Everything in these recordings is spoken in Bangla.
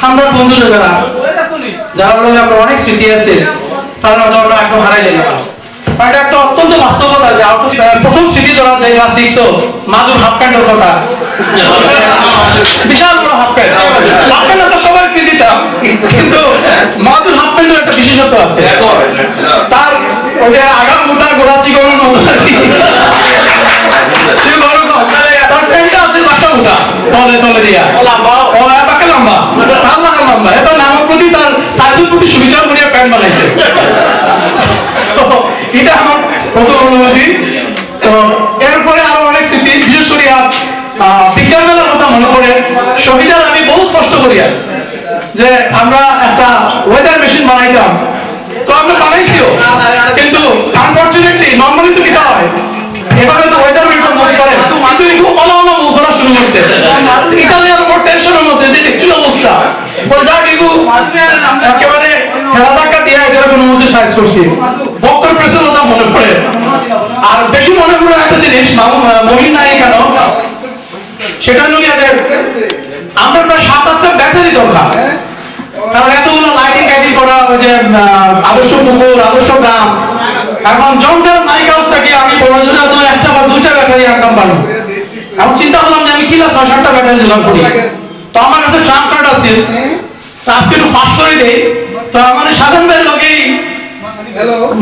আমরা বন্ধুরা যারা যারা আমরা অনেক স্মৃতি আছে তারা আমরা একদম হারাই যাই না। এটা একটা অত্যন্ত বাস্তবতা যে প্রথম স্মৃতি ধরা যায় ক্লাস 6 মাদুর হাফ প্যান্টের কথা, বিশাল বড় হাফ প্যান্ট। হাফ প্যান্ট আমরা সবাই কিনে দিতাম, কিন্তু মাদুর হাফ প্যান্টের একটা বিশেষত্ব আছে। তার ওই যে আগাম মোটা গোড়া চিকন তার প্যান্টটা আছে বাসা মোটা তলে তলে দিয়া লম্বা, ও এবাকে লম্বা, তার লাগা লম্বা। এটা নামের প্রতি তার সাইজের প্রতি সুবিচার করিয়া প্যান্ট বানাইছে। এটা আমার প্রথম অনুভূতি। তো এরপরে আরো অনেক স্মৃতি, বিশেষ করে বিজ্ঞান মেলার কথা মনে পড়ে। শহীদার আমি বহুত কষ্ট করিয়া যে আমরা একটা ওয়েদার মেশিন বানাইতাম, তো আমরা বানাইছিও, কিন্তু আনফরচুনেটলি নর্মালি তো কিটা হয় এবারে তো ওয়েদার মেশিন মনে করে, কিন্তু একটু অলাওলা মুখ ধরা শুরু করছে। ইতালিয়ার উপর টেনশনের মধ্যে যে কি অবস্থা, যা কিন্তু একেবারে খেলা ধাক্কা দিয়ে এটার কোনো মধ্যে সাইজ করছি। বক্কর প্রেসের কথা মনে পড়ে। আর বেশি মনে পড়ে একটা জিনিস, মহিন নাই কেন, সেটা হলো যে আমরা প্রায় 7-8টা ব্যাটারি দরকার, কারণ এতগুলো লাইটিং টাইটিং করা, ওই যে আদর্শ পুকুর, আদর্শ গ্রাম। এখন জঙ্গল মাইক হাউস থেকে আমি প্রয়োজনে তো 1টা বা 2টা ব্যাটারি আনতাম পারবো। এখন চিন্তা করলাম যে আমি কি 6-7টা ব্যাটারি জোগাড় করি। তো আমার কাছে ট্রাম্প কার্ড আছে, তো আজকে একটু ফাস্ট করে দেই। তো আমার সাধারণ ভাইয়ের লোকেই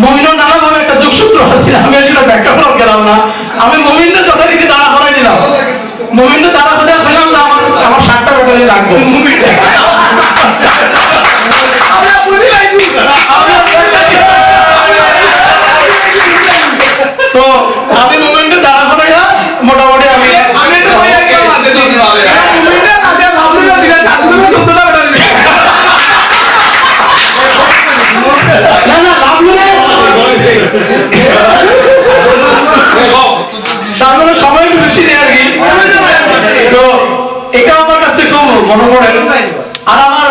মমিনও নানাভাবে একটা যোগসূত্র আছে, আমি আসলে ব্যাখ্যা করা গেলাম না। আমি মমিনদের যথারীতি দাঁড়া করাই দিলাম, মমিনদের দাঁড়া করে বললাম যে আমার 7টা ব্যাটারি লাগবে। তো আমি মোমেন্টে দাঁড়া করাইয়া মোটামুটি আমি তার মানে সময় একটু বেশি নেই আর কি। তো এটা আমার কাছে খুব মনে পড়ে। আর আমার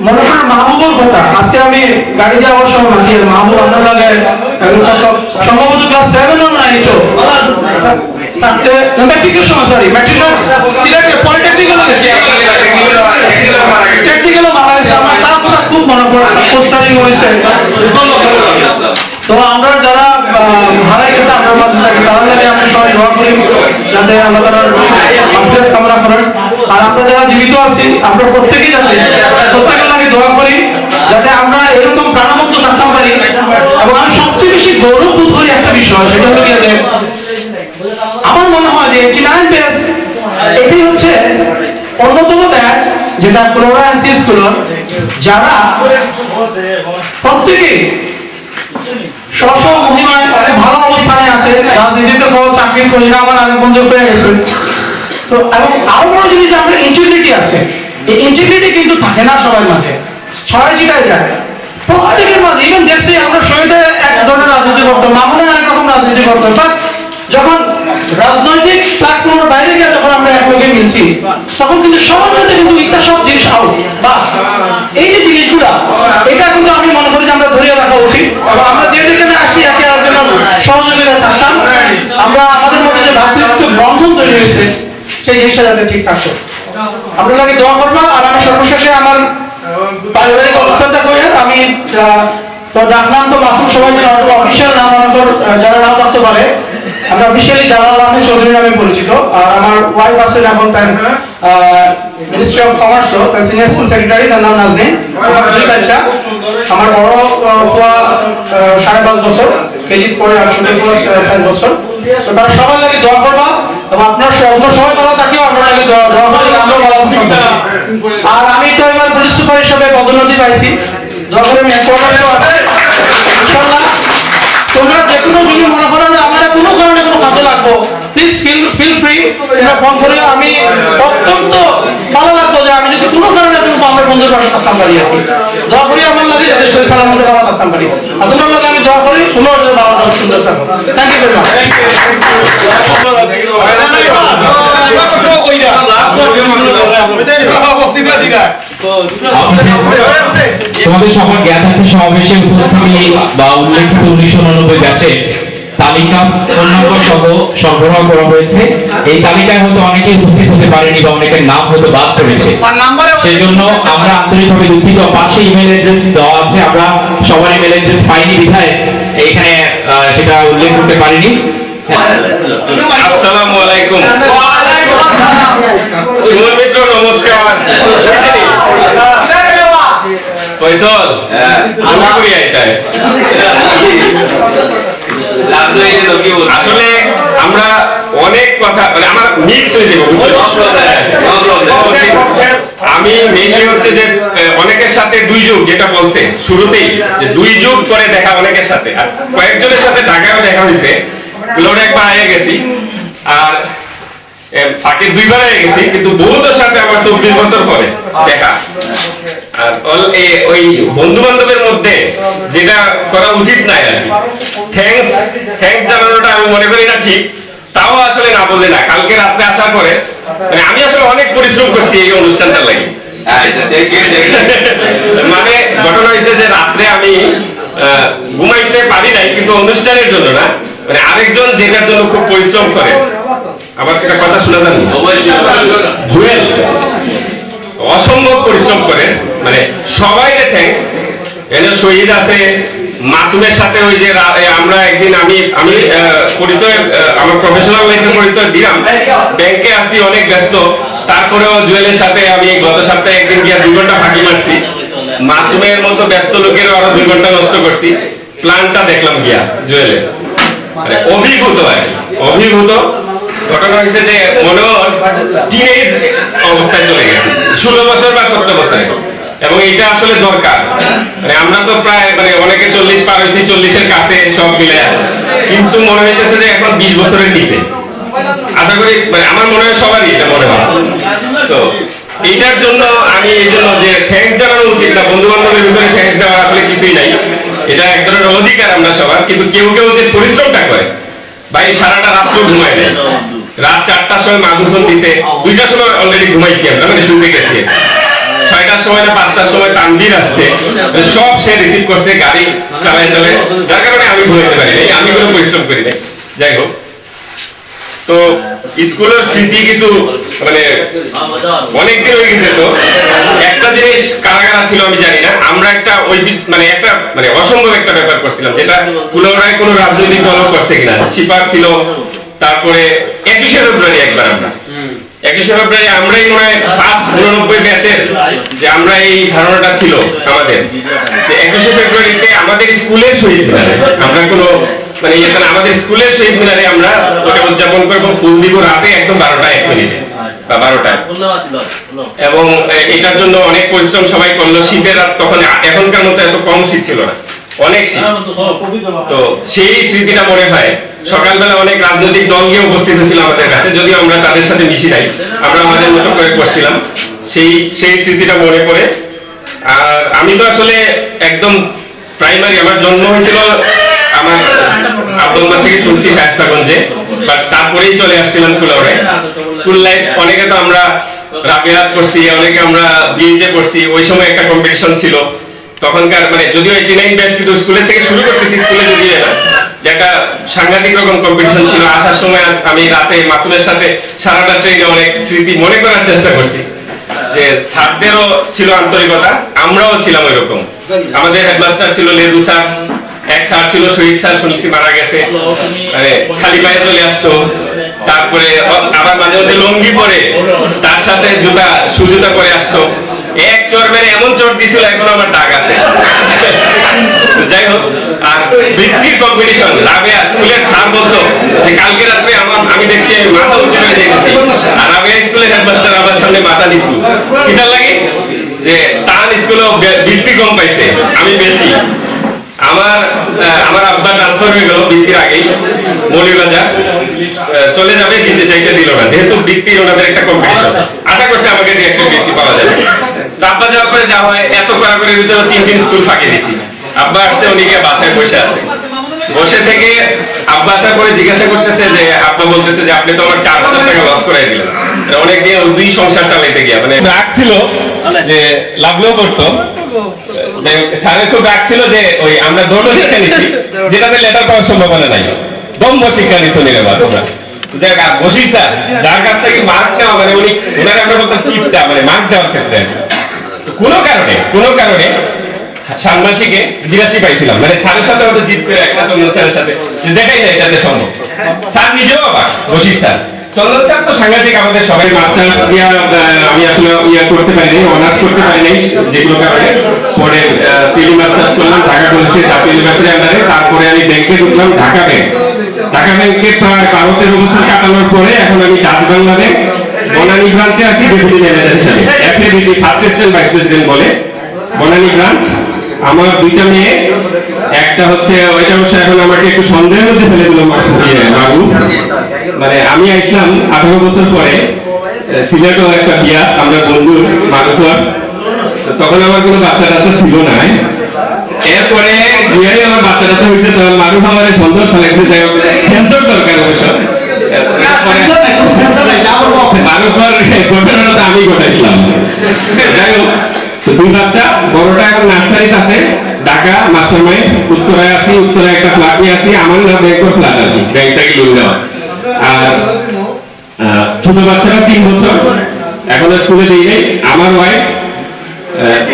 মনে পড়ে মাহবুবের কথা। আজকে আমি গাড়ি যাওয়ার সময় মাহবুব আপনার লাগে সম্ভবত ক্লাস 7 or 9 থাকতে ম্যাট্রিকের সময়, সরি ম্যাট্রিক সিলেটে পলিটেকনিক্যাল গেছি, টেকনিক্যাল মারা গেছে। আমার তার কথা খুব মনে পড়ে, পোস্টারিং হয়েছে। তো আমরা যারা হারাই গেছে আপনার মাঝে থাকি, তাহলে আমরা সবাই দোয়া করি যাতে আল্লাহ তাআলার মাগফিরাত কামনা করেন। আর আমরা যারা জীবিত আছি আমরা প্রত্যেকেই যাতে প্রত্যেকের লাগে দোয়া করি যাতে আমরা এরকম প্রাণবন্ত থাকতে পারি। এবং আমি সবচেয়ে বেশি গৌরব বোধ করি একটা বিষয়, সেটা হলো যে আমার মনে হয় যে 89 ব্যাচ এটাই হচ্ছে অন্যতম ব্যাচ যেটা ক্লোরাইসিস গুলো যারা প্রত্যেকেই স্ব মহিমায় ভালো অবস্থানে আছে, রাজনীতিতে কোনো চাকরি করি না, আমার আরেক বন্ধু পেয়ে গেছে। তো এবং আরো বড় জিনিস যে আমাদের ইন্টিগ্রিটি আছে, এই ইন্টিগ্রিটি কিন্তু থাকে না সবার মাঝে, ছয় জিটায় যায় প্রত্যেকের মাঝে। ইভেন দেখছি আমরা শহীদে এক ধরনের রাজনীতি করতাম, মামুনে আরেক রকম রাজনীতি করতাম, বাট যখন রাজনৈতিক প্ল্যাটফর্মের বাইরে গিয়ে যখন আমরা একলগে মিলছি তখন কিন্তু সবার মধ্যে কিন্তু ইত্যা সব জিনিস আউট। বা এই যে জিনিসগুলা, এটা কিন্তু আমি মনে করি যে আমরা ধরে রাখা উচিত। আমরা যে যেখানে আসি একে অপরের সহযোগিতা থাকতাম, আমরা আমাদের মধ্যে যে ভাতৃত্ব বন্ধন তৈরি হয়েছে সেই জিনিসটা যাতে ঠিক থাকতো। আমরা লাগে দোয়া করবো। আর আমি সর্বশেষে আমার পারিবারিক অবস্থানটা করে আমি তো ডাকলাম, তো মাসুম সবাই মিলে অফিসিয়াল নাম আমাদের যারা নাম রাখতে পারে, আমরা অফিসিয়ালি জালাল আহমেদ চৌধুরী নামে পরিচিত। আর আমার ওয়াইফ আছেন এখন ministry of commerce, senior secretary, তার নাম নাজনীন। আচ্ছা, আমার বড় ফুয়া 5.5 বছর, কেজি 4 আর ছোট ফুয়া 7 বছর। তো তারা সবাই লাগে দোয়া করবা এবং আপনার সবাই ভালো থাকিও, আপনারা লাগে দোয়া করি, আমরা ভালো থাকবো। আর আমি তো এবার পুলিশ সুপার হিসেবে পদোন্নতি পাইছি, দোয়া করে আমি ইনশাআল্লাহ। তোমরা যে কোনো যদি মনে করো যে আমার কোনো কারণে কোনো কাজে লাগবো, প্লিজ ফিল ফ্রি, তোমরা ফোন করে। আমি অত্যন্ত ভালো লাগতো যে আমি যদি কোনো কারণে তুমি আমার বন্ধুর পাশে থাকতাম পারি, আর কি দোয়া করি আমার লাগে যাতে শরীর সালামতে ভালো থাকতাম পারি। আর তোমার লোক আমি দোয়া করি তোমরা যাতে ভালো সুন্দর থাকো। Thank you very much. তোমাদের সবার জ্ঞাতার্থে সমাবেশে উপস্থিতি বা উল্লেখিত 1999 ব্যাচে তালিকা ফোন নম্বর সহ সরবরাহ করা হয়েছে। এই তালিকায় হয়তো অনেকেই উপস্থিত হতে পারেনি বা অনেকের নাম হয়তো বাদ পড়েছে, সেজন্য আমরা আন্তরিকভাবে দুঃখিত। পাশে ইমেল অ্যাড্রেস দেওয়া আছে, আমরা সবার ইমেল অ্যাড্রেস পাইনি বিধায় এখানে সেটা উল্লেখ করতে পারিনি। আসসালামু আলাইকুম। সুমন মিত্র নমস্কার। ফয়সল আমি করি এটাই। আসলে আমরা অনেক কথা মানে আমার মিক্স হয়ে যাবে, আমি মেইনলি হচ্ছে যে অনেকের সাথে দুই যুগ যেটা বলছে শুরুতেই, যে দুই যুগ করে দেখা অনেকের সাথে, আর কয়েকজনের সাথে ঢাকায়ও দেখা হয়েছে, লোড একবার আগে গেছি আর ফাঁকে দুইবার আগে গেছি, কিন্তু বহুদের সাথে আমার 24 বছর পরে দেখা। আর ওই বন্ধু বান্ধবের মধ্যে যেটা করা উচিত নাই আর কি, থ্যাঙ্কস জানানোটা আমি মনে করি না ঠিক, তাও আসলে না বললে না। কালকে রাত্রে আসার পরে মানে আমি আসলে অনেক পরিশ্রম করছি এই অনুষ্ঠানটার লাগি। মানে ঘটনা হয়েছে যে রাত্রে আমি ঘুমাইতে পারি নাই, কিন্তু অনুষ্ঠানের জন্য না, মানে আরেকজন যেটার জন্য খুব পরিশ্রম করে। আমার একটা কথা শোনা যান, জুয়েল অসম্ভব পরিশ্রম করে, মানে সবাইকে থ্যাঙ্কস। এনে শহীদ আছে, মাসুমের সাথে ওই যে আমরা একদিন আমি পরিচয় আমার প্রফেশনাল লাইফের পরিচয় দিলাম, ব্যাংকে আছি অনেক ব্যস্ত, তারপরেও জুয়েলের সাথে আমি গত সপ্তাহে একদিন গিয়ে 2 ঘন্টা ফাঁকি মারছি। মাসুমের মতো ব্যস্ত লোকেরও আরো 2 ঘন্টা নষ্ট করছি, প্ল্যানটা দেখলাম গিয়া জুয়েলের। অভিভূত আর কি, অভিভূত। ঘটনা হয়েছে যে মনে টিনেজ অবস্থায় চলে গেছে, 16 বছর বা 17 বছরে, এবং এটা আসলে দরকার। মানে আমরা তো প্রায় মানে অনেকে 40 পার হয়েছি, 40-এর কাছে সব মিলে, কিন্তু মনে হইতেছে যে এখন 20 বছরের নিচে। আশা করি মানে আমার মনে হয় সবারই এটা মনে হয়। তো এইটার জন্য আমি এই জন্য যে থ্যাঙ্কস জানানো উচিত না, বন্ধু বান্ধবের ভিতরে থ্যাঙ্কস দেওয়া আসলে কিছুই নাই, এটা এক ধরনের অধিকার আমরা সবার। কিন্তু কেউ কেউ যে পরিশ্রমটা করে, ভাই সারাটা রাত্র ঘুমায় নেয়, রাত 4টার সময় মাগুফোন দিছে, 2টার সময় অলরেডি ঘুমাইছি আমরা, মানে শুনতে গেছি, 6টার সময় না 5টার সময় তানভীর আসছে, সব সে রিসিভ করছে, গাড়ি চালায় চলে, যার কারণে আমি ঘুমাইতে পারি নাই, আমি কোনো পরিশ্রম করি নাই। যাই হোক, তো স্কুলের স্মৃতি কিছু মানে অনেকদিন হয়ে গেছে। তো একটা জিনিস কারাগারা ছিল আমি জানি না, আমরা একটা মানে একটা মানে অসম্ভব একটা ব্যাপার করছিলাম, যেটা কুলাউড়ায় কোনো রাজনৈতিক দলও করছে কিনা। শিপার ছিল, তারপরে 21শে ফেব্রুয়ারি একবার আমরা 21শে ফেব্রুয়ারি আমরাই মনে হয় ফার্স্ট 89 ব্যাচের, যে আমরা এই ধারণাটা ছিল আমাদের, যে 21শে ফেব্রুয়ারিতে আমাদের স্কুলের শহীদ মিনারে আমরা কোনো মানে এখানে আমাদের স্কুলের শহীদ মিনারে আমরা ওটা উদযাপন করবো, ফুল দিব রাতে একদম 12টা 1 মিনিটে বা 12টায়। এবং এটার জন্য অনেক পরিশ্রম সবাই করলো। শীতের রাত তখন এখনকার মতো এত কম শীত ছিল না, অনেক শীত। তো সেই স্মৃতিটা মনে হয়। সকালবেলা অনেক রাজনৈতিক দল গিয়ে উপস্থিত হয়েছিল আমাদের কাছে, যদিও আমরা তাদের সাথে মিশি নাই, আমরা আমাদের মতো করে করছিলাম। সেই স্মৃতিটা মনে পড়ে। আর আমি তো আসলে একদম প্রাইমারি, আমার জন্ম হয়েছিল আমার আব্দুল্লাহ থেকে শুনছি শায়েস্তাগঞ্জে, বাট তারপরেই চলে আসছিলাম কুলাউড়ায়। স্কুল লাইফ অনেকে তো আমরা রাবিয়াত করছি, অনেকে আমরা বিএইচে করছি। ওই সময় একটা কম্পিটিশন ছিল তখনকার, মানে যদিও 89 ব্যাচ, কিন্তু স্কুলের থেকে শুরু করতেছি, স্কুলে যদি না, যেটা সাংঘাতিক রকম কম্পিটিশন ছিল। আসার সময় আমি রাতে মাসুমের সাথে সারাটা ট্রেনে অনেক স্মৃতি মনে করার চেষ্টা করছি, যে স্যারদেরও ছিল আন্তরিকতা, আমরাও ছিলাম ওইরকম। আমাদের হেডমাস্টার ছিল লেদু স্যার, এক স্যার ছিল শহীদ স্যার, শুনছি মারা গেছে, মানে খালি পায়ে চলে আসতো। তারপরে আবার মাঝে মধ্যে লঙ্গি পরে তার সাথে সুজুতা পরে আসতো। এক চোর মেরে এমন চোর দিছিল, এখন আমার দাগ আছে। যাই হোক, আর বৃত্তির কম্পিটিশন, রাবেয়া স্কুলের স্যার বলতো যে কালকে রাত্রে আমি দেখছি আমি মাথা উঁচু করে যেতেছি, আর রাবেয়া স্কুলের হেডমাস্টার আমার সামনে মাথা দিছিল। কিটার লাগে যে তার স্কুলেও বৃত্তি কম পাইছে, আমি বেশি। আমার আব্বা ট্রান্সফার হয়ে গেল বৃত্তির আগেই, মৌলভীবাজার চলে যাবে, দিতে চাইতে দিল না, যেহেতু বৃত্তির ওনাদের একটা কম্পিটিশন। আশা করছে আমাকে দিয়ে একটা বৃত্তি পাওয়া যাবে। আব্বা যাওয়ার পরে যা হয়, এত কড়াকড়ির ভিতরে 3 দিন স্কুল ফাঁকি দিছি। আব্বা আসছে, উনিকে বাসায় বসে আছে, বসে থেকে আব্বা আসার পরে জিজ্ঞাসা করতেছে যে, আব্বা বলতেছে যে আপনি তো আমার 4000 টাকা লস করাই দিলেন। অনেকদিন ওই 2 সংসার চালাইতে গিয়া, মানে রাগ ছিল যে লাগলেও করতো। স্যারের খুব রাগ ছিল যে ওই আমরা দৌড়ও শিখে নিচ্ছি, যেটাতে লেটার পাওয়ার সম্ভাবনা নাই। দম্ভ শিক্ষা নিতে নিলে বা তোমরা বসি স্যার যার কাছ থেকে মার্ক নেওয়া মানে উনি ওনারা আমরা বলতাম টিপটা মানে মার্ক দেওয়ার ক্ষেত্রে কোনো কারণে ষান্মাসিকে 82 পাইছিলাম মানে স্যারের সাথে হয়তো জিত করে একটা চন্দন স্যারের সাথে দেখাই যায় এটাতে সম্ভব স্যার নিজেও অবাক বসি স্যার চন্দন স্যার তো সাংঘাতিক আমাদের সবাই মাস্টার্স আমি আসলে করতে পারিনি অনার্স করতে পারিনি যেগুলো কারণে পরে টেলি মাস্টার্স করলাম ঢাকা কলেজে জাতীয় ইউনিভার্সিটির আন্ডারে তারপরে আমি ব্যাংকে ঢুকলাম ঢাকা ব্যাংকে প্রায় 12-13 বছর কাটানোর পরে এখন আমি ডাচ বাংলাতে বনানী ব্রাঞ্চে আছি ডেপুটি ম্যানেজার হিসেবে এফএডিটি ফার্স্ট অ্যাসিস্ট্যান্ট ভাইস প্রেসিডেন্ট বলে বনানী ব্রাঞ্চ আমার দুইটা মেয়ে একটা হচ্ছে ওইটা অবশ্য এখন আমাকে একটু সন্দেহের মধ্যে ফেলে দিল মারুফ মানে আমি আসলাম 18 বছর পরে সিলেটও একটা বিয়া আমরা বন্ধু মারুফর তখন আমার কোনো বাচ্চা টাচ্চা ছিল না এরপরে বিয়ারে আমার বাচ্চা টাচ্চা হয়েছে তখন মারুফ আমার সন্দেহ ফেলেছে যাই হোক সেন্সর দরকার অবশ্য মারুফর ঘটনাটা আমি ঘটাইছিলাম যাই হোক দুই বাচ্চা বড়টা এখন নার্সারিতে আছে ঢাকা মাস্টারমাইন্ড উত্তরায় আছি উত্তরায় একটা ফ্ল্যাট নিয়ে আছি আমার না ব্যাংকের ফ্ল্যাট আছি ব্যাংকটাকে লোন দেওয়া আর ছোট বাচ্চারা 3 বছর এখনো স্কুলে দিই নেই আমার ওয়াইফ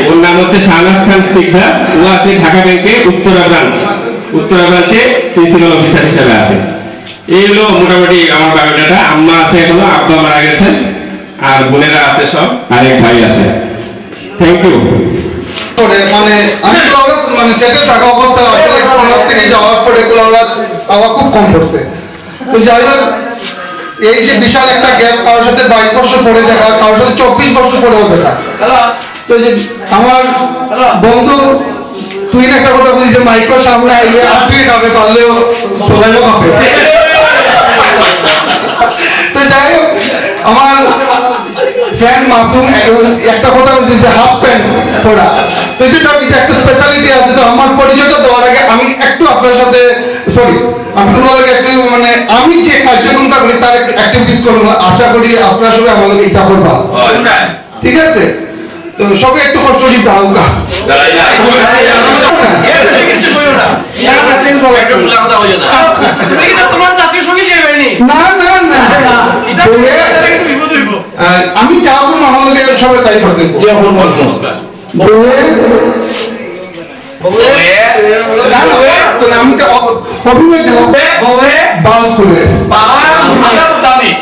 ওর নাম হচ্ছে শাহনাজ খান স্নিগ্ধা ও আছে ঢাকা ব্যাংকে উত্তরা ব্রাঞ্চে প্রিন্সিপাল অফিসার হিসেবে আছে এই হলো মোটামুটি আমার বায়োডাটা আম্মা আছে এখনো আব্বা মারা গেছেন আর বোনেরা আছে সব আরেক ভাই আছে থ্যাংক ইউ মানে আমি মানে সেটেল থাকা অবস্থায় আসলে কোনোর থেকে যাওয়ার পরে এগুলো আমার খুব কম পড়ছে তো যাই হোক এই যে বিশাল একটা গ্যাপ কারোর সাথে 22 বছর পড়ে দেখা কারোর সাথে 24 বছর পড়েও দেখা তো যে আমার বন্ধু তুই একটা কথা বলিস যে মাইক্রোর সামনে আইলে আপনি খাবে পারলেও সবাইও খাবে তো যাই হোক আমার ফ্রেন্ড মাসুম একটা কথা বলছি যে হাফ প্যান্ট পরা তো এটা একটা স্পেশালিটি আছে তো আমার পরিচয়টা দেওয়ার আগে আমি একটু আপনার সাথে সরি আপনাদের একটু মানে আমি যে কার্যক্রমটা করি তার একটু অ্যাক্টিভিটিস করবো আশা করি আপনারা সবাই আমার লগে এটা করবা ঠিক আছে তো সবাই একটু কষ্ট দিতে হালকা আমি যাবো আমাকে সবাই তাই করবে আমি তো অভিনয় যাবো বাল করে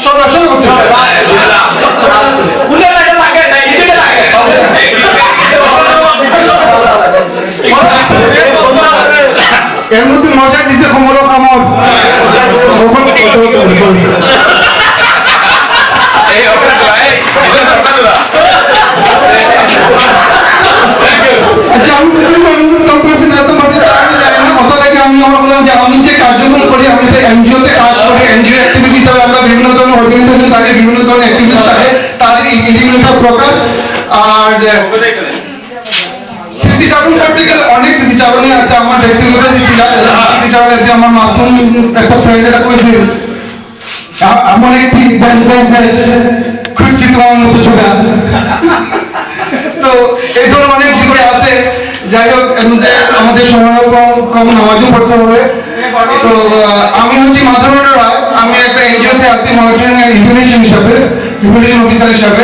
সরাসরি করতে হবে এর মধ্যে মজা দিছে কোমর কামড় আচ্ছা আমি যে কার্যক্রম করি আমি যে এনজিওতে কাজ করি এনজিও অ্যাক্টিভিটি হিসাবে আমরা বিভিন্ন ধরনের অর্গানাইজেশন থাকে বিভিন্ন ধরনের অ্যাক্টিভিটিস থাকে তাদের ইন্ডিভিজুয়াল প্রকাশ আর স্মৃতিচারণ করতে গেলে অনেক স্মৃতিচারণই আছে আমার ব্যক্তিগত স্মৃতিচারণ আমার মাসুম একটা ফ্রেন্ড এটা কইছে আমার একটি খুঁজছি তোমার মতো ছোটা তো এই ধরনের অনেক জিনিস আছে যাই হোক আমাদের সময় কম নামাজও পড়তে হবে তো আমি হচ্ছি মাধবন রায় আমি একটা এনজিওতে আছি মনিটরিং এন্ড ইভ্যালুয়েশন হিসাবে ইভ্যালুয়েশন অফিসার হিসাবে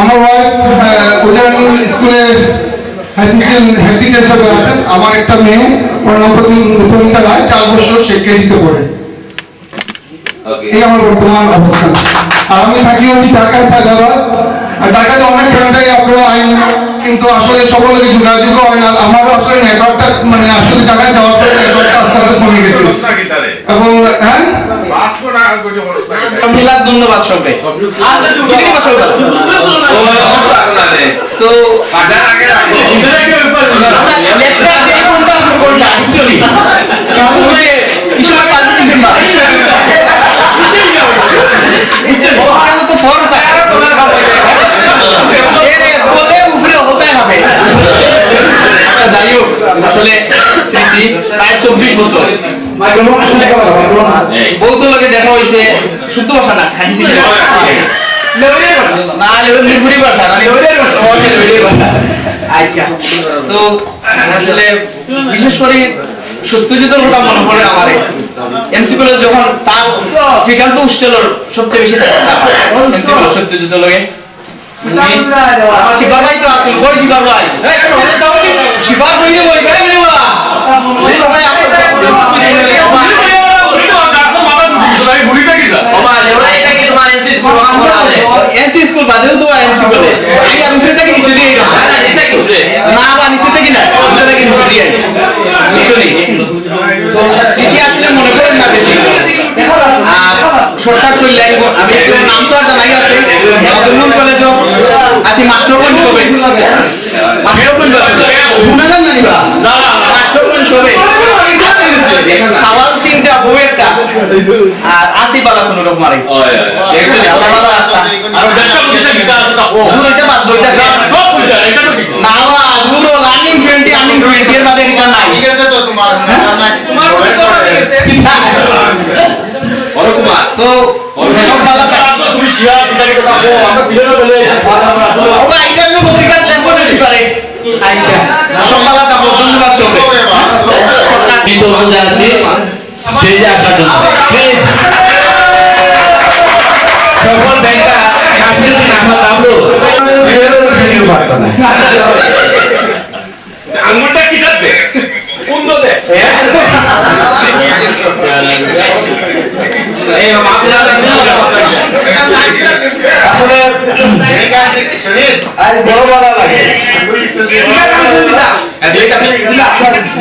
আমার ওয়াইফ উদয়ন স্কুলে অ্যাসিস্ট্যান্ট হেড টিচার হিসাবে আছেন আমার একটা মেয়ে ওর নাম প্রতিমিতা রায় 4 বছর সে কেজিতে পড়ে এই আমার বর্তমান অবস্থান আর আমি থাকি হচ্ছি ঢাকায় সাজাবাদ আর ঢাকাতে অনেক ফ্রেন্ডাই আপনারা আইন কিন্তু আসলে সকল লোক যোগাযোগ হয় না আমারও আসলে নেটওয়ার্কটা মানে আসলে ঢাকায় যাওয়ার পরে নেটওয়ার্কটা আস্তে আস্তে কমে গেছে এবং হ্যাঁ ধন্যবাদ সবাই তো আসলে স্মৃতি প্রায় 24 বছর বহুত লোকে দেখা হয়েছে শুদ্ধ ভাষা না আচ্ছা তো আসলে বিশেষ করে সত্যজিতের কথা মনে পড়ে আমার এমসি কলেজ যখন তার শ্রীকান্ত উষ্টেলর সবচেয়ে বেশি এমসি কলেজ সত্যজিতের লগে আমার শিবার ভাই তো আসল কই শিবার ভাই শিবার ভাই ওই ভাই নেওয়া ভাই এনসি স্কুল বাদেও তো এনসি কলেজ আগে আমি ফিরে থাকি নিচে দিয়ে না বা নিচে থেকে না নিচে থেকে নিচে দিয়ে বুঝলি তো স্মৃতি আসলে মনে করেন না বেশি আর শর্টকাট করলে আমি একটু নাম তো আর জানাই আছে নতুন কলেজ আছি মাস্টার কোন হবে মাস্টার কোন গুণাগান জানিবা মাস্টার কোন হবে সওয়াল তিনটা বইয়েরটা আর আসি বালা কোন রকম মারি একচুয়ালি আল্লাহ বালা রাস্তা আর ব্যবসা করতে গিয়ে আসতা ও এটা বাদ দুইটা সব বুঝা এটা তো ঠিক না না পুরো রানিং 20 আর্নিং 20 এর বাদে এটা নাই ঠিক আছে তো তোমার কুমার তো সব বালা তুমি শিয়া বিদারি কথা ও আমরা ভিডিও বলে ও এটা আমি পত্রিকা দেখবো না ঠিক পারে আচ্ছা সব বালা কা ধন্যবাদ হবে কিন্তু জানাচ্ছি স্টেজে আসার জন্য প্লিজ সকল ব্যাংকটা কাছে নামা দাবলো আঙ্গুলটা কি থাকবে কুন্দ দে এই মাপলা আসলে আজ বড় বড় লাগে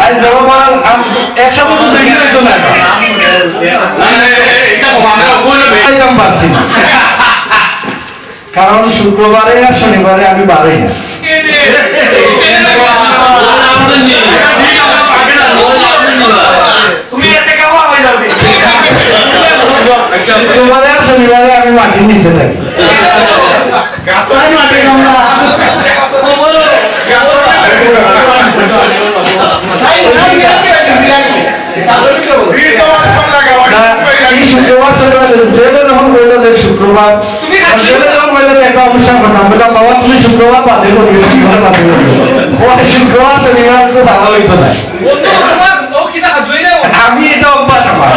আজ বড় বড় একসাথে তো দেখি তো না কারণ শুক্রবারে আর শনিবারে আমি বাড়ি না শুক্রবারে আর শনিবারে আমি মাটির নিচে থাকি শুক্রবার একটা অনুষ্ঠান করতাম বাবা তুমি শুক্রবার বাদে করবি শুক্রবার শনিবার তো স্বাভাবিক নাই আমি এটা অভ্যাস আমার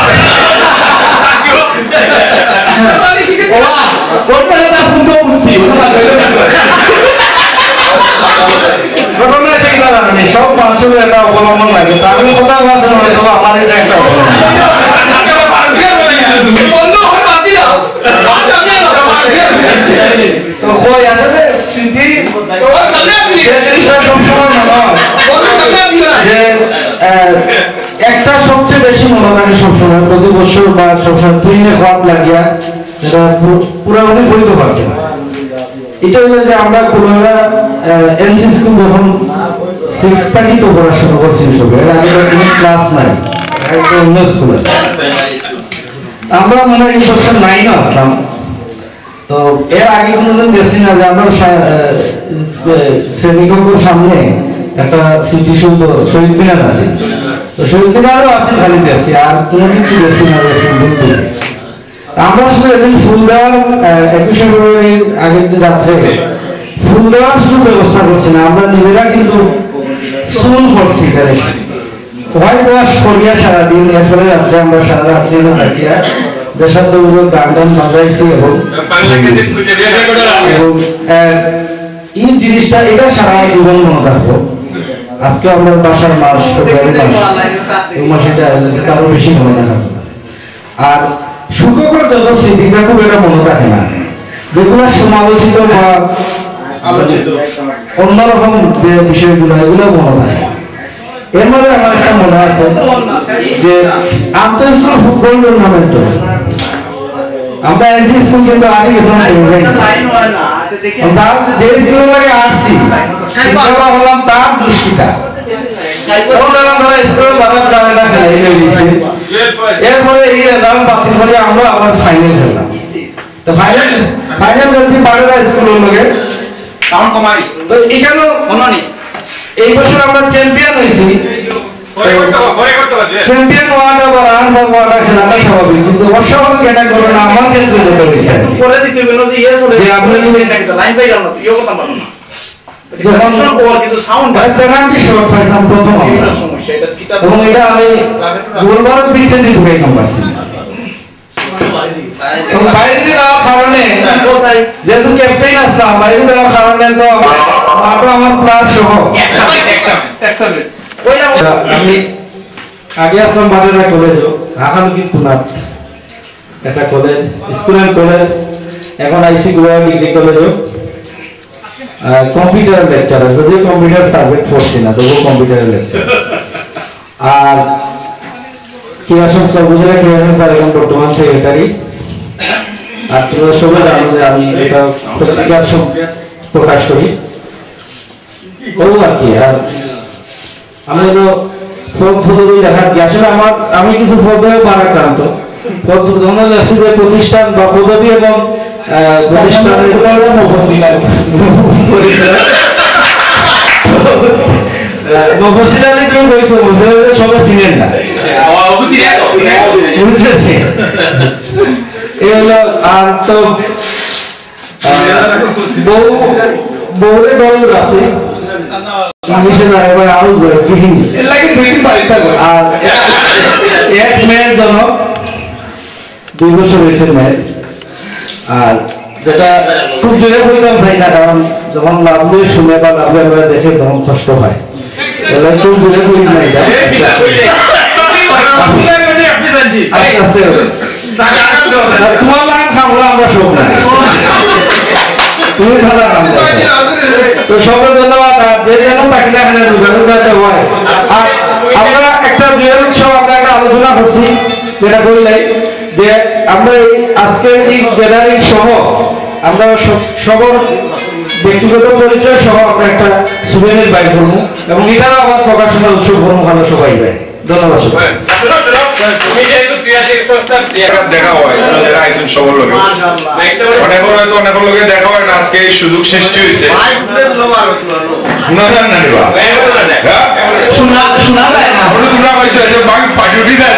সব মানুষের একটা অবলম্বন লাগে আমি কোথাও আমার এটা একটা তো কই আসলে স্মৃতি একটা সবচেয়ে বেশি মনে থাকে সবসময় প্রতি বছর বা সবসময় তুই খারাপ লাগিয়া যেটা পুরোপুরি বলতে পারছি না এটা হলো যে আমরা কোনো এনসি স্কুল যখন 6 থেকে তো পড়াশোনা করছি সব এর আগে কোনো ক্লাস নাই একটা অন্য স্কুল আছে আমরা মনে হয় বছর 9 আসলাম তো এর আগে কোনোদিন দেখছি না যে আমরা শ্রেণীকক্ষের সামনে একটা স্মৃতিসৌধ শহীদ মিনার আছে তো শহীদ মিনারও আছে খালি দেখছি আর কোনোদিন কি দেখছি না আমরা শুধু এদিন ফুল দেওয়ার 21শে ফেব্রুয়ারির আগের দিন রাত্রে ফুল দেওয়ার শুধু ব্যবস্থা করছি না আমরা নিজেরা কিন্তু চুল করছি এখানে হোয়াইট ওয়াশ করিয়া সারাদিন এরপরে রাত্রে আমরা সারা রাত্রি থাকিয়া দেশাত্মক গান গান বাজাইছি এবং এই জিনিসটা এটা সারা জীবন মনে থাকবো আজকে আমরা বাসার মাস এই মাস এটা আরো বেশি মনে থাকবো আর সুখকর যত স্মৃতিটা খুব এটা মনে থাকে না যেগুলো সমালোচিত বা অন্যরকম যে বিষয়গুলো এগুলো মনে থাকে এর মধ্যে আমার একটা মনে আছে যে আন্তঃস্কুল ফুটবল টুর্নামেন্ট আমরা এনসি স্কুল কিন্তু আগে গেছিলাম যে স্কুল লাগে আসছি হলাম তার দৃষ্টিটা এরপরে এই রেজাল্ট বাতিল করে আমরা আবার ফাইনাল খেললাম তো ফাইনাল খেলতে পারে স্কুলের লোকে তো এখানে এই বছর আমরা চ্যাম্পিয়ন হয়েছি চ্যাম্পিয়ন ওয়ার্ড বা রানার্স আপ ওয়ার্ড খেলাটা স্বাভাবিক কিন্তু অস্বাভাবিক ক্যাটা করে না আমার ক্ষেত্রে যেটা হয়েছে পরে দিতে গেল যে ইয়েস হবে যে আপনি যদি লাইন পাই যাও না ইও কথা বলো না যখন কিন্তু সাউন্ড পেনাল্টি শট পাইতাম প্রথম আমরা। সমস্যা এটা কিতাব এবং এটা আমি গোলবার পিছনে ধরে নাম্বার ছিল এবং বাইরে যাওয়ার কারণে যেহেতু ক্যাপ্টেন আসতাম বাইরে যাওয়ার কারণে তো আমার প্লাস সহ আমি আগে আসলাম বাজারে কলেজ এখন কিন্তু না একটা কলেজ স্কুল অ্যান্ড কলেজ এখন আইসি গোয়া ডিগ্রি কলেজও কম্পিউটার লেকচার যদি কম্পিউটার সাবজেক্ট পড়ছি না তবুও কম্পিউটারের লেকচার আর ক্রীড়া সর্বজয়া ক্রীড়া সংস্থার এখন বর্তমান সেক্রেটারি আর তোমরা সবাই জানো যে আমি এটা পত্রিকার প্রকাশ করি ও আর কি আর আমি হলো পদবি দেখার কি আসলে আমি কিছু পদবি পারাক্রান্ত যে প্রতিষ্ঠান বা পদবি এবং প্রতিষ্ঠানের মফসিলানে কেউ করেছে সবাই চিনেন না এই হলো আর তো বহুরে দল আছে আর এক মেয়ের জন্য 2 বছর হয়েছে মেয়ের আর যেটা খুব জোরে বলতাম চাই না কারণ যখন লাভলে শুনে বা লাভলে দেখে তখন কষ্ট হয় খুব জোরে বলি না এটা আস্তে আস্তে তোমার নাম খাবো আমরা সব না তুমি ভালো কাম তো সবাই ধন্যবাদ আর যে যেন তাকে এখানে ঢুকাতে হয় আর আমরা একটা বিয়ের উৎসব আমরা একটা আলোচনা করছি যেটা বললাই যে আমরা আজকে এই গ্যাদারিং সহ আমরা সবার ব্যক্তিগত পরিচয় সহ আমরা একটা সুবিধের বাইর করবো এবং এটারও আবার প্রকাশনা উৎসব করবো ভালো সবাই দেয় ধন্যবাদ তুমি যেহেতু ক্রিয়াশীল সংস্থার দেখা হয় যারা আইসন সবার লোক অনেক লোকে দেখা হয় না আজকে এই সুযোগ সৃষ্টি হয়েছে শোনা যায় না তোমরা পাইছো যে বাং পার্টি উঠি যায়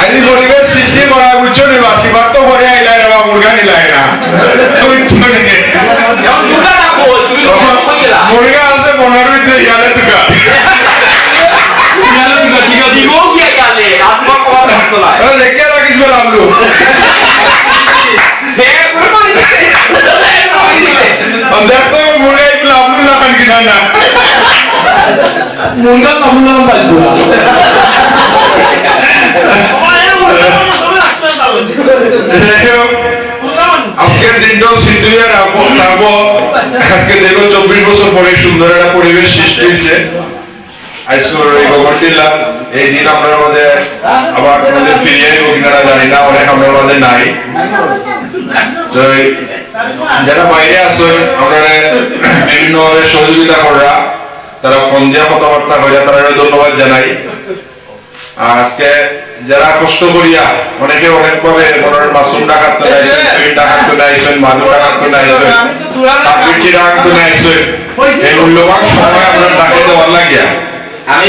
আইনি পরিবেশ সৃষ্টি করা বুঝছো নিবা শিবার তো পরে আইলাই না মুরগা নিলাই না বুঝছো নাকি মুরগা আছে 15 ভিতরে ইয়ালে তুকা দেখে রাখিস বলে আমলু দেখো মুরগা এগুলো আমলু না খান কিনা না মুরগা কমলা বাজু আজকের দিনটাও সিন্ধুরিয়ার থাকবো আজকে দেখো 24 বছর পরে সুন্দর একটা পরিবেশ সৃষ্টি হয়েছে হাইস্কুলের এই গভর্নমেন্ট এই দিন আমরা আমাদের আবার আমাদের ফিরিয়ে নিব কিনা জানি না অনেক আমরা আমাদের নাই তো যারা বাইরে আসেন আমরা বিভিন্ন সহযোগিতা করা তারা ফোন দিয়ে কথাবার্তা হইয়া তারা ধন্যবাদ জানাই আর আজকে যারা কষ্ট করিয়া অনেকে অনেক ভাবে মনের মাসুম ডাকাত তো নাইছেন তুই ডাকাত তো নাইছেন মানু ডাকাত তো নাইছেন তাকবির ডাকাত তো নাইছেন এই মূল্যবান সময় আমরা ডাকে দেওয়ার লাগিয়া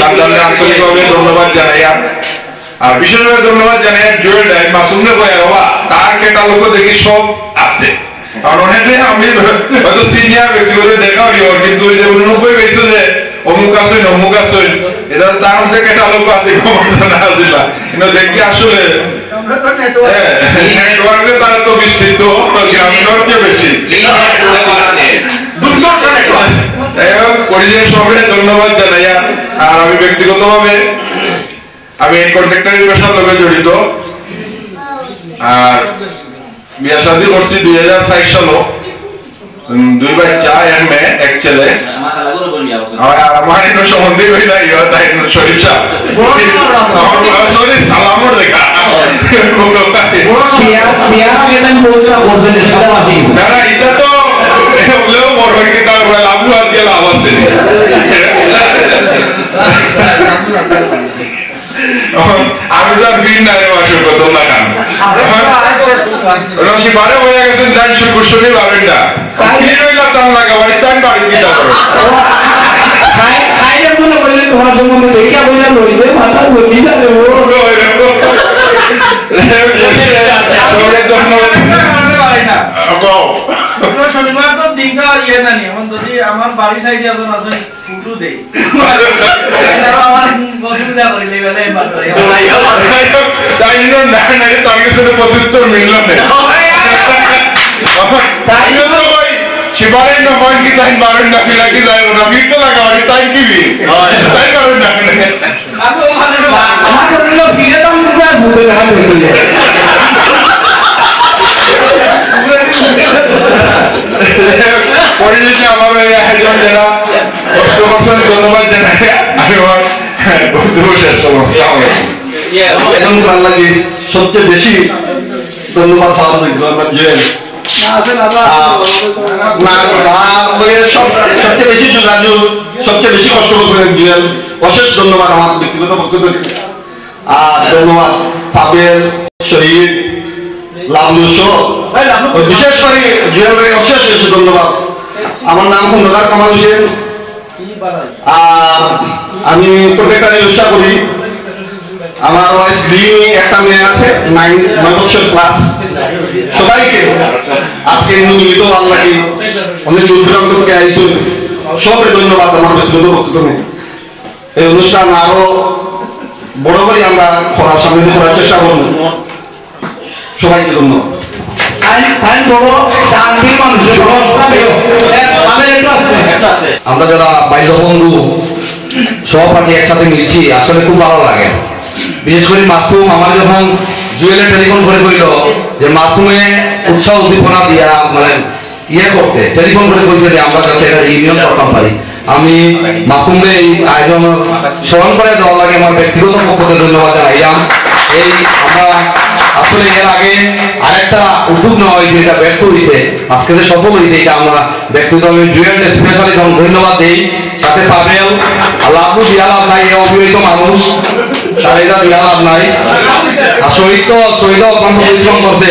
তাদের আন্তরিকভাবে ধন্যবাদ জানাই আর বিশেষভাবে ধন্যবাদ জানাই জয়েল ডাই মাসুমনে কয় বাবা তার ক্যাটালগ দেখি সব আছে কারণ অনেকে আমি হয়তো সিনিয়র ব্যক্তিগত দেখা হইও কিন্তু ওই যে 89 বেশি যে অমুক আসেন এটা তার মধ্যে ক্যাটালগ আছে না আসিল কিন্তু দেখি আসলে নেটওয়ার্কে তারা তো বিস্তৃত গ্রামীণকে বেশি পরিচয় সবাই ধন্যবাদ জানাই আর আমি ব্যক্তিগতভাবে আমি এই কন্ট্রাক্টরের পেশার লগে জড়িত আর বিয়ে শাদী করছি 2004 সালে 2 বাচ্চা এক মেয়ে এক ছেলে আমার একটু সম্বন্ধে হইলা তাই শরীফ সাহেব সরি সালামর দেখা না না এটা তো বললেও বড় কি তার আবু আর গেল আওয়াজ আমি তো বিন না রে মাসুর কত না কাম রশি বারে হয়ে গেছেন দান শুকুর শুনি বাবেনটা কি রইলা তার লাগা বাড়ি তান বাড়ি কি দাও খাইলে মনে করলে তোমার জন্য দেখা বইলা লইবে মাথা বলি না দেবো বাড়ি সাইডে যখন আসলে ফুটু দেই আমার অসুবিধা করি লেভেলে তাই জন্য না তার সাথে প্রত্যুত্তর মিলল না তাই জন্য ওই শিবারের না পয়েন্ট কি তাই বারের না কি লাগি যায় না মিলতে লাগা আর তাই কি বি তাই কারণ না আমার হলো ফিরে দাম পুরো বুঝে না পরিবেশে আমার একজন যারা কষ্ট করছেন ধন্যবাদ জানাই আমি আমার বন্ধুদের সমস্যা এখন আল্লাহকে সবচেয়ে বেশি ধন্যবাদ পাওয়া যায় জুয়েল সবচেয়ে বেশি যোগাযোগ সবচেয়ে বেশি কষ্ট করেন জুয়েল অশেষ ধন্যবাদ আমার ব্যক্তিগত পক্ষ থেকে আর ধন্যবাদ পাবেল শহীদ লাভলু বিশেষ করে জুয়েল ভাই অশেষ বেশি ধন্যবাদ আমার নাম খন্দকার কামাল হোসেন আমি প্রত্যেকটা ব্যবসা করি আমার ওয়াইফ একটা মেয়ে আছে 9 বছর ক্লাস সবাইকে আজকে মিলিত আল্লাহকে অনেক দূর দূরান্ত থেকে আইছো সবাই ধন্যবাদ আমার ব্যক্তিগত পক্ষ থেকে এই অনুষ্ঠান আরো বড় করে আমরা করার সামনে করার চেষ্টা করব সবাইকে ধন্যবাদ আমরা যারা বাইশ বন্ধু সহপাঠী একসাথে মিলছি আসলে খুব ভালো লাগে বিশেষ করে মাসুম আমার যখন জুয়েলে টেলিফোন করে কইল যে মাসুমে উৎসাহ উদ্দীপনা দিয়া মানে করতে টেলিফোন করে কইছে যে আমরা যাতে এটা ইউনিয়ন করতাম পারি আমি মাসুমে এই আয়োজন স্মরণ করে দেওয়ার লাগে আমার ব্যক্তিগত পক্ষ থেকে ধন্যবাদ জানাইলাম এই আমরা আসলে এর আগে আরেকটা উদ্যোগ নেওয়া হয়েছে এটা ব্যর্থ হয়েছে আজকে যে সফল হয়েছে এটা আমরা ব্যক্তিগত জুয়েল স্পেশালি যখন ধন্যবাদ দিই সাথে পাবেল লাভু দিয়া লাভ নাই এই অবিবাহিত মানুষ তারা দিয়া লাভ নাই আর শহীদ অত্যন্ত পরিশ্রম করতে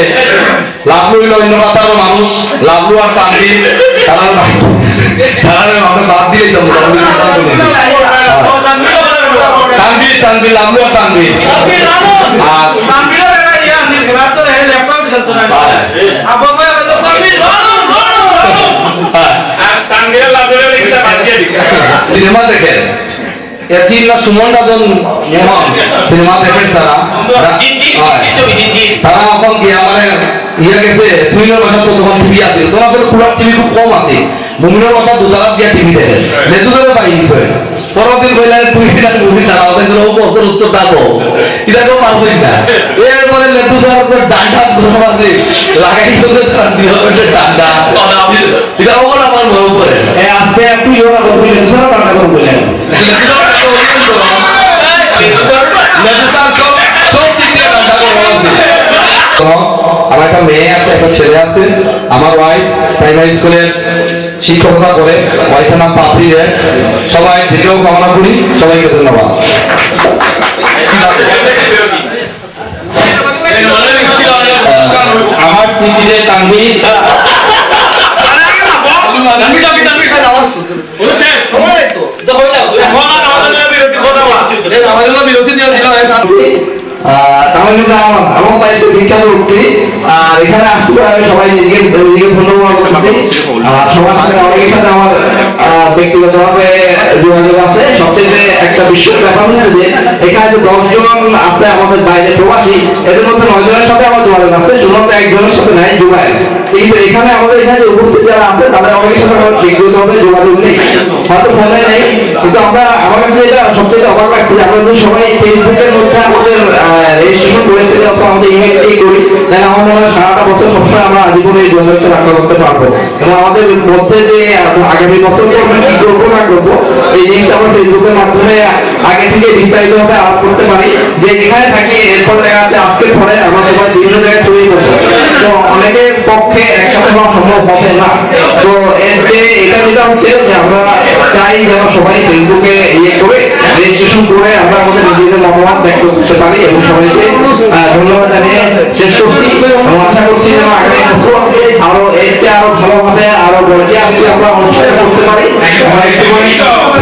লাভলু হইল অন্য পাতারও মানুষ লাভলু আর তানবির তারা আমাদের বাদ দিলেই তো তানবির লাভলু আর তানবির আর সিনেমা দেখেন সুমন রাজন সিনেমা দেখেন তারা এখন গিয়ে মানে ইয়ে গেছে তুমিনের বাসা তো তখন টিভি আছে তোমার আসলে পুরো টিভি খুব কম আছে মুমিনের বাসা দুতলা দিয়ে টিভি দেখে লেদুদারে পাই গেছে পরদিন কইলে তুমি মুভি ছাড়া ওদের প্রশ্নের উত্তরটা দাও এটা কেউ পারবেন না এরপরে লেদুদার উপর ডান্ডা ধরো আছে লাগাই দিতে ডান্ডা এটা ওরা আমার মনে পড়ে আজকে একটু ইওরা বলবেন লেদুদার ডান্ডা করে বলেন আমার একটা মেয়ে আছে একটা ছেলে আছে আমার ওয়াইফ প্রাইমারি স্কুলের শিক্ষকতা করে ওয়াইফের নাম পাপড়ি রে সবাই দ্বিতীয় কামনা করি সবাইকে ধন্যবাদ আমার পিছিয়ে তানভীর বিখ্যাত উক্তি আর এখানে আসতে সবাই নিজেকে ধন্যবাদ করতেছি সবার সাথে অনেকের সাথে আমার ব্যক্তিগতভাবে যোগাযোগ আছে সবচেয়ে একটা বিশেষ ব্যাপার হচ্ছে যে এখানে যে 10 জন আছে আমাদের বাইরে প্রবাসী এদের মধ্যে 9 জনের সাথে আমার যোগাযোগ আছে শুধুমাত্র একজনের সাথে নাই জুবাইর কিন্তু এখানে আমাদের এখানে যে উপস্থিত যারা আছে তাদের অনেকের সাথে আমার ব্যক্তিগতভাবে যোগাযোগ নেই হয়তো ফোনে নেই কিন্তু আমরা আমার কাছে এটা সবচেয়ে অবাক লাগছে যে আমরা যদি সবাই ফেসবুকের মধ্যে আমাদের রেজিস্ট্রেশন করে ফেলে অথবা আমাদের ইমেইলটাই করি তাহলে আমার মনে হয় সারাটা বছর সবসময় আমরা জীবনে এই যোগাযোগটা রক্ষা করতে পারবো এবং আমাদের মধ্যে যে আগামী বছর আমরা কি করবো না করবো এই জিনিসটা আমরা ফেসবুকের মাধ্যমে আগে থেকে বিস্তারিতভাবে আলাপ করতে পারি যে যেখানে থাকি এরপর দেখা যাচ্ছে আজকের পরে আমাদের বিভিন্ন জায়গায় তৈরি করছে তো অনেকের পক্ষে একসাথে হওয়া সম্ভব হবে না তো এর যে এটা যেটা হচ্ছে যে আমরা চাই যেন সবাই ফেসবুকে ইয়ে করে রেজিস্ট্রেশন করে আমরা আমাদের নিজেদের মতামত ব্যক্ত করতে পারি এবং সবাইকে ধন্যবাদ জানিয়ে শেষ করছি এবং আশা করছি যেন আগামী বছর আরো এর চেয়ে আরো ভালোভাবে আরো গর্জিয়াস আমরা অনুষ্ঠান করতে পারি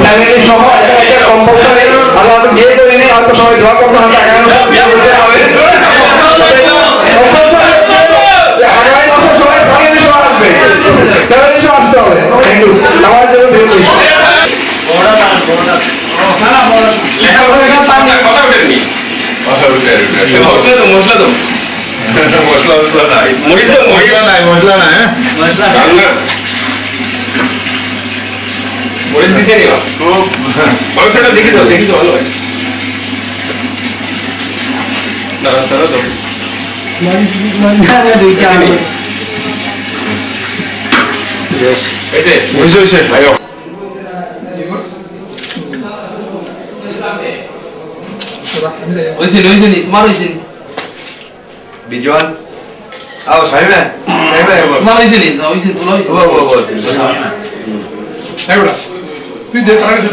ফ্যামিলি সহ এটা কম্পালসারি আমরা হয়তো বিয়ে করিনি হয়তো সবাই দোয়া করতে হবে আগামী বছর বিয়ে করতে হবে আগামী বছর সবাই ফ্যামিলি সহ আসবে ফ্যামিলি সহ আসতে হবে থ্যাংক ইউ আমার জন্য মশলা তো মশলা নাই মরিচ তো মরিচ মশলা নাই রান্না মরিচ দিছে নি মাংসটা দেখি তো ভালো হয় দাঁড়া সারা তো হয়েছে আয়ো হইছে নি তোমার হইছে নি বিজওয়ান আও সাহেব তোমার হইছে নি তোলা হইছে তুই দে তার কাছে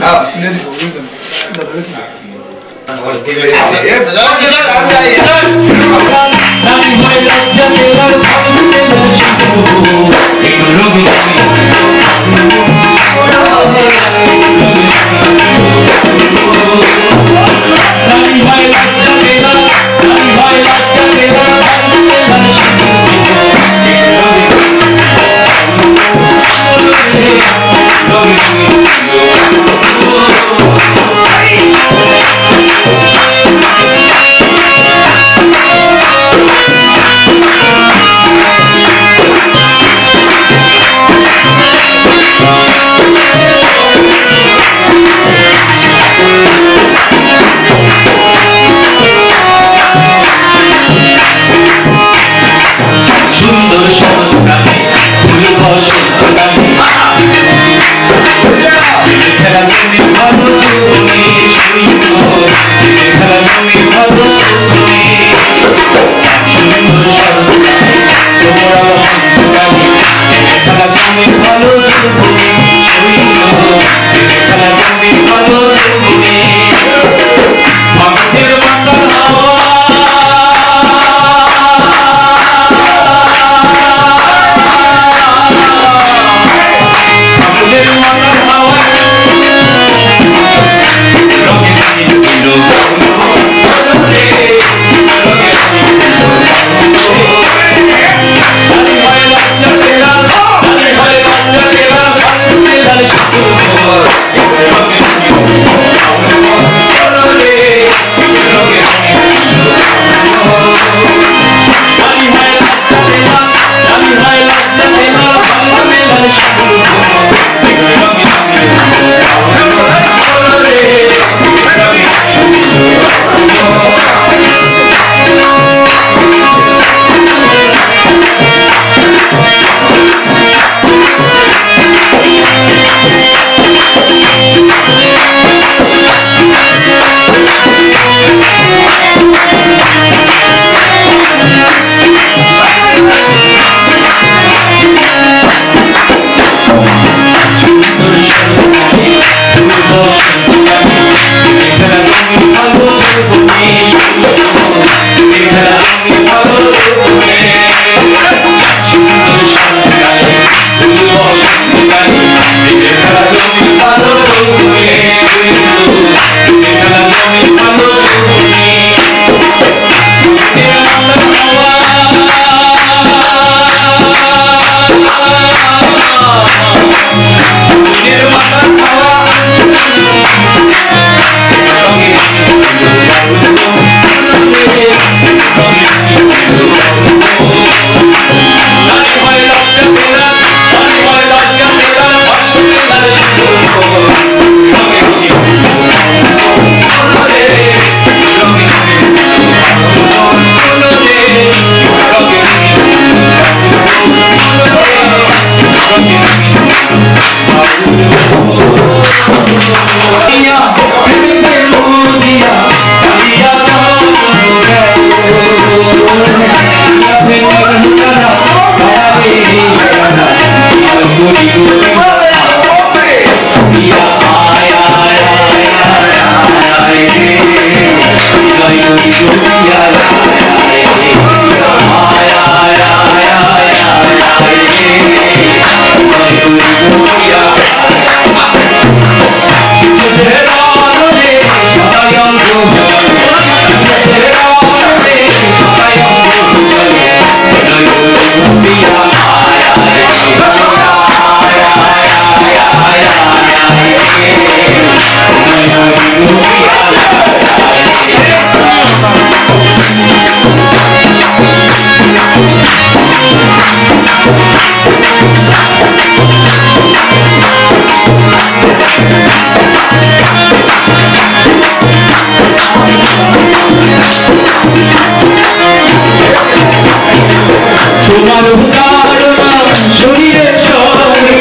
শরীরের সঙ্গে